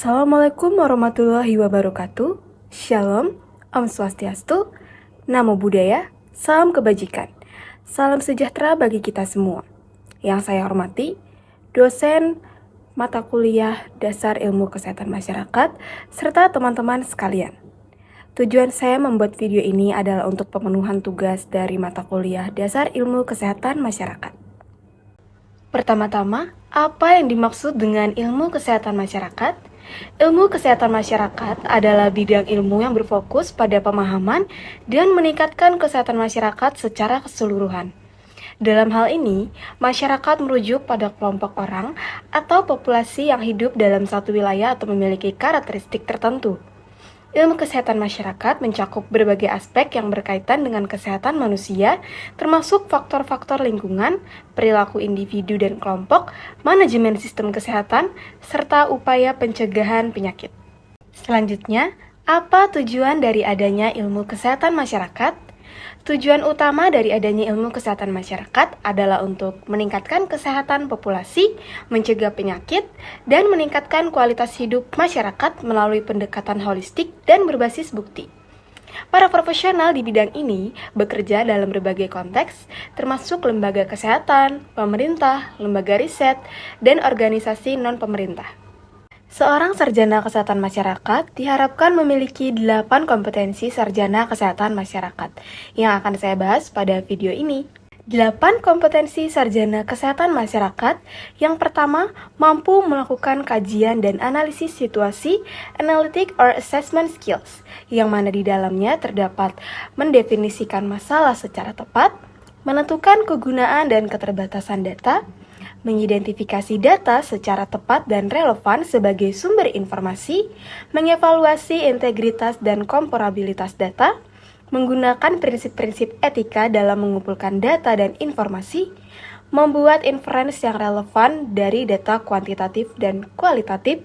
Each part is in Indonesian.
Assalamualaikum warahmatullahi wabarakatuh. Shalom, Om Swastiastu, Namo Buddhaya, salam kebajikan. Salam sejahtera bagi kita semua. Yang saya hormati, dosen mata kuliah Dasar Ilmu Kesehatan Masyarakat, serta teman-teman sekalian. Tujuan saya membuat video ini adalah untuk pemenuhan tugas dari mata kuliah Dasar Ilmu Kesehatan Masyarakat. Pertama-tama, apa yang dimaksud dengan ilmu kesehatan masyarakat? Ilmu kesehatan masyarakat adalah bidang ilmu yang berfokus pada pemahaman dan meningkatkan kesehatan masyarakat secara keseluruhan. Dalam hal ini, masyarakat merujuk pada kelompok orang atau populasi yang hidup dalam satu wilayah atau memiliki karakteristik tertentu. Ilmu kesehatan masyarakat mencakup berbagai aspek yang berkaitan dengan kesehatan manusia, termasuk faktor-faktor lingkungan, perilaku individu dan kelompok, manajemen sistem kesehatan, serta upaya pencegahan penyakit. Selanjutnya, apa tujuan dari adanya ilmu kesehatan masyarakat? Tujuan utama dari adanya ilmu kesehatan masyarakat adalah untuk meningkatkan kesehatan populasi, mencegah penyakit, dan meningkatkan kualitas hidup masyarakat melalui pendekatan holistik dan berbasis bukti. Para profesional di bidang ini bekerja dalam berbagai konteks, termasuk lembaga kesehatan, pemerintah, lembaga riset, dan organisasi non-pemerintah. Seorang sarjana kesehatan masyarakat diharapkan memiliki 8 kompetensi sarjana kesehatan masyarakat yang akan saya bahas pada video ini. 8 kompetensi sarjana kesehatan masyarakat. Yang pertama, mampu melakukan kajian dan analisis situasi, analytic or assessment skills, yang mana di dalamnya terdapat mendefinisikan masalah secara tepat, menentukan kegunaan dan keterbatasan data, mengidentifikasi data secara tepat dan relevan sebagai sumber informasi, mengevaluasi integritas dan komparabilitas data, menggunakan prinsip-prinsip etika dalam mengumpulkan data dan informasi, membuat inference yang relevan dari data kuantitatif dan kualitatif,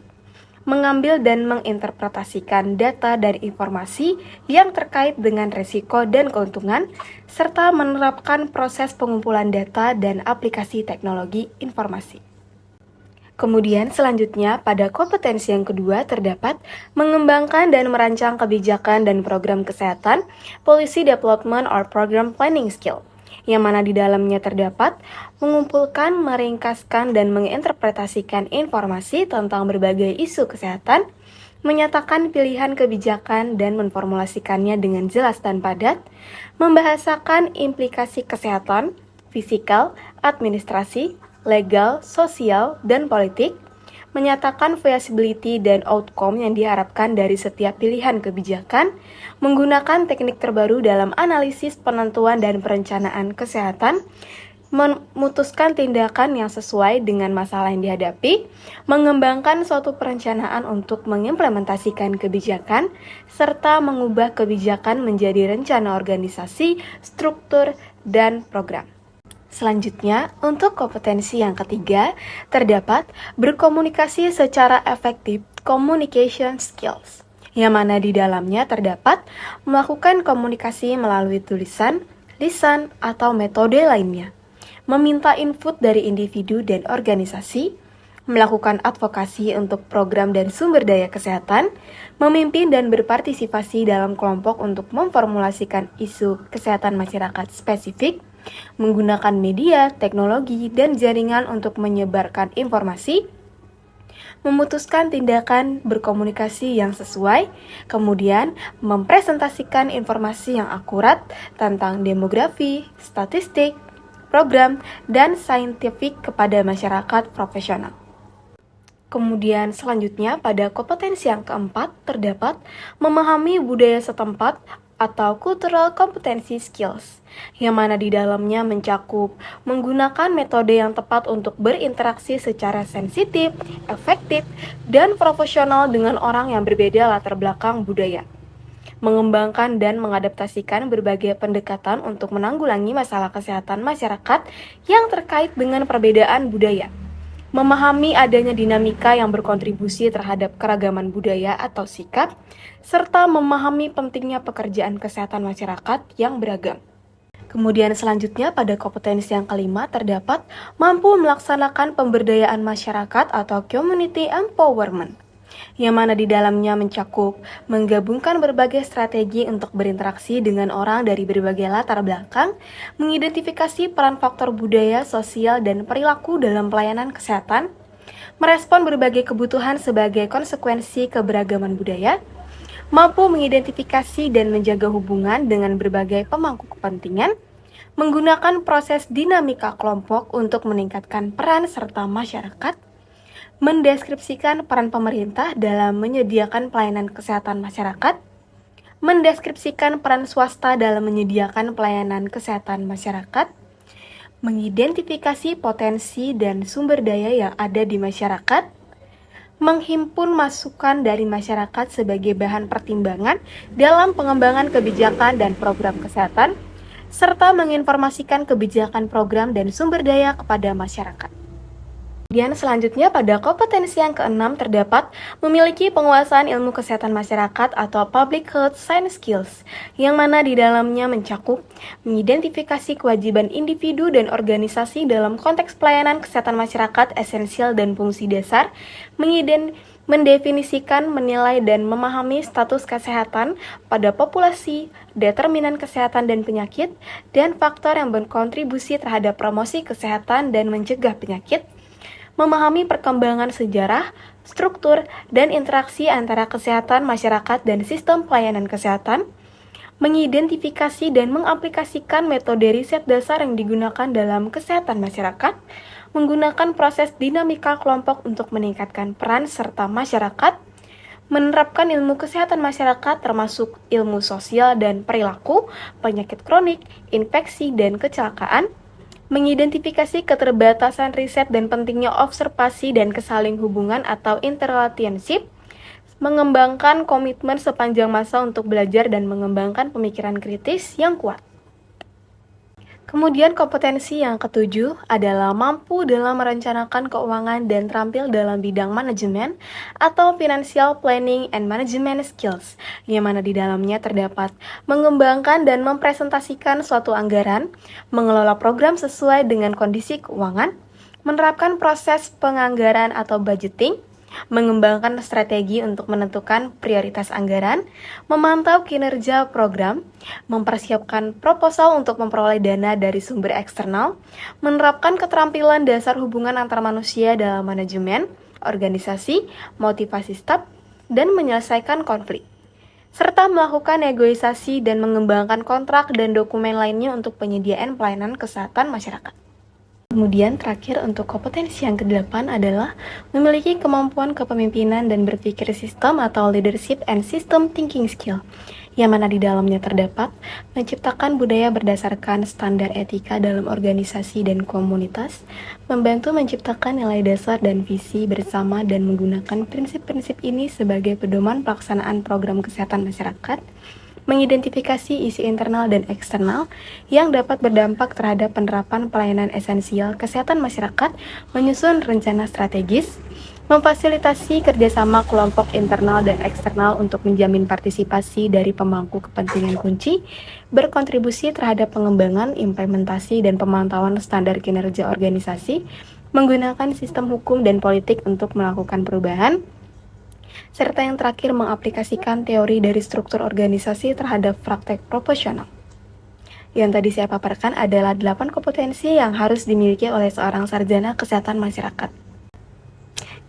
mengambil dan menginterpretasikan data dan informasi yang terkait dengan risiko dan keuntungan, serta menerapkan proses pengumpulan data dan aplikasi teknologi informasi. Kemudian selanjutnya pada kompetensi yang kedua terdapat mengembangkan dan merancang kebijakan dan program kesehatan, policy development or program planning skill, yang mana di dalamnya terdapat mengumpulkan, meringkaskan, dan menginterpretasikan informasi tentang berbagai isu kesehatan, menyatakan pilihan kebijakan dan memformulasikannya dengan jelas dan padat, membahasakan implikasi kesehatan, fisikal, administrasi, legal, sosial, dan politik, menyatakan feasibility dan outcome yang diharapkan dari setiap pilihan kebijakan, menggunakan teknik terbaru dalam analisis penentuan dan perencanaan kesehatan, memutuskan tindakan yang sesuai dengan masalah yang dihadapi, mengembangkan suatu perencanaan untuk mengimplementasikan kebijakan, serta mengubah kebijakan menjadi rencana organisasi, struktur, dan program. Selanjutnya, untuk kompetensi yang ketiga, terdapat berkomunikasi secara efektif, communication skills, yang mana di dalamnya terdapat melakukan komunikasi melalui tulisan, lisan, atau metode lainnya, meminta input dari individu dan organisasi, melakukan advokasi untuk program dan sumber daya kesehatan, memimpin dan berpartisipasi dalam kelompok untuk memformulasikan isu kesehatan masyarakat spesifik, menggunakan media, teknologi, dan jaringan untuk menyebarkan informasi, memutuskan tindakan berkomunikasi yang sesuai, kemudian mempresentasikan informasi yang akurat tentang demografi, statistik, program, dan saintifik kepada masyarakat profesional. Kemudian selanjutnya pada kompetensi yang keempat terdapat memahami budaya setempat atau cultural competency skills, yang mana di dalamnya mencakup menggunakan metode yang tepat untuk berinteraksi secara sensitif, efektif, dan profesional dengan orang yang berbeda latar belakang budaya, mengembangkan dan mengadaptasikan berbagai pendekatan untuk menanggulangi masalah kesehatan masyarakat yang terkait dengan perbedaan budaya, memahami adanya dinamika yang berkontribusi terhadap keragaman budaya atau sikap, serta memahami pentingnya pekerjaan kesehatan masyarakat yang beragam. Kemudian selanjutnya pada kompetensi yang kelima terdapat mampu melaksanakan pemberdayaan masyarakat atau community empowerment, yang mana di dalamnya mencakup menggabungkan berbagai strategi untuk berinteraksi dengan orang dari berbagai latar belakang, mengidentifikasi peran faktor budaya, sosial, dan perilaku dalam pelayanan kesehatan, merespon berbagai kebutuhan sebagai konsekuensi keberagaman budaya, mampu mengidentifikasi dan menjaga hubungan dengan berbagai pemangku kepentingan, menggunakan proses dinamika kelompok untuk meningkatkan peran serta masyarakat, mendeskripsikan peran pemerintah dalam menyediakan pelayanan kesehatan masyarakat, mendeskripsikan peran swasta dalam menyediakan pelayanan kesehatan masyarakat, mengidentifikasi potensi dan sumber daya yang ada di masyarakat, menghimpun masukan dari masyarakat sebagai bahan pertimbangan dalam pengembangan kebijakan dan program kesehatan, serta menginformasikan kebijakan program dan sumber daya kepada masyarakat. Kemudian selanjutnya pada kompetensi yang keenam terdapat memiliki penguasaan ilmu kesehatan masyarakat atau Public Health Science Skills, yang mana di dalamnya mencakup mengidentifikasi kewajiban individu dan organisasi dalam konteks pelayanan kesehatan masyarakat esensial dan fungsi dasar, mendefinisikan, menilai, dan memahami status kesehatan pada populasi, determinan kesehatan dan penyakit, dan faktor yang berkontribusi terhadap promosi kesehatan dan mencegah penyakit, memahami perkembangan sejarah, struktur, dan interaksi antara kesehatan masyarakat dan sistem pelayanan kesehatan, mengidentifikasi dan mengaplikasikan metode riset dasar yang digunakan dalam kesehatan masyarakat, menggunakan proses dinamika kelompok untuk meningkatkan peran serta masyarakat, menerapkan ilmu kesehatan masyarakat termasuk ilmu sosial dan perilaku, penyakit kronik, infeksi, dan kecelakaan, mengidentifikasi keterbatasan riset dan pentingnya observasi dan kesaling hubungan atau interrelationship, mengembangkan komitmen sepanjang masa untuk belajar dan mengembangkan pemikiran kritis yang kuat. Kemudian kompetensi yang ketujuh adalah mampu dalam merencanakan keuangan dan terampil dalam bidang manajemen atau Financial Planning and Management Skills, yang mana di dalamnya terdapat mengembangkan dan mempresentasikan suatu anggaran, mengelola program sesuai dengan kondisi keuangan, menerapkan proses penganggaran atau budgeting, mengembangkan strategi untuk menentukan prioritas anggaran, memantau kinerja program, mempersiapkan proposal untuk memperoleh dana dari sumber eksternal, menerapkan keterampilan dasar hubungan antar manusia dalam manajemen, organisasi, motivasi staf, dan menyelesaikan konflik, serta melakukan negosiasi dan mengembangkan kontrak dan dokumen lainnya untuk penyediaan pelayanan kesehatan masyarakat. Kemudian terakhir untuk kompetensi yang ke-8 adalah memiliki kemampuan kepemimpinan dan berpikir sistem atau leadership and system thinking skill, yang mana di dalamnya terdapat menciptakan budaya berdasarkan standar etika dalam organisasi dan komunitas, membantu menciptakan nilai dasar dan visi bersama dan menggunakan prinsip-prinsip ini sebagai pedoman pelaksanaan program kesehatan masyarakat, mengidentifikasi isi internal dan eksternal yang dapat berdampak terhadap penerapan pelayanan esensial kesehatan masyarakat, menyusun rencana strategis, memfasilitasi kerjasama kelompok internal dan eksternal untuk menjamin partisipasi dari pemangku kepentingan kunci, berkontribusi terhadap pengembangan, implementasi, dan pemantauan standar kinerja organisasi, menggunakan sistem hukum dan politik untuk melakukan perubahan, serta yang terakhir mengaplikasikan teori dari struktur organisasi terhadap praktek proporsional. Yang tadi saya paparkan adalah 8 kompetensi yang harus dimiliki oleh seorang sarjana kesehatan masyarakat.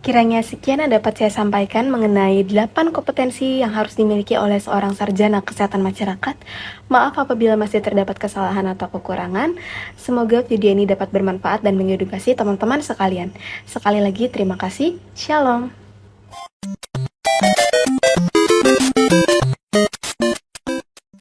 Kiranya sekian yang dapat saya sampaikan mengenai 8 kompetensi yang harus dimiliki oleh seorang sarjana kesehatan masyarakat. Maaf apabila masih terdapat kesalahan atau kekurangan. Semoga video ini dapat bermanfaat dan mengedukasi teman-teman sekalian. Sekali lagi terima kasih. Shalom.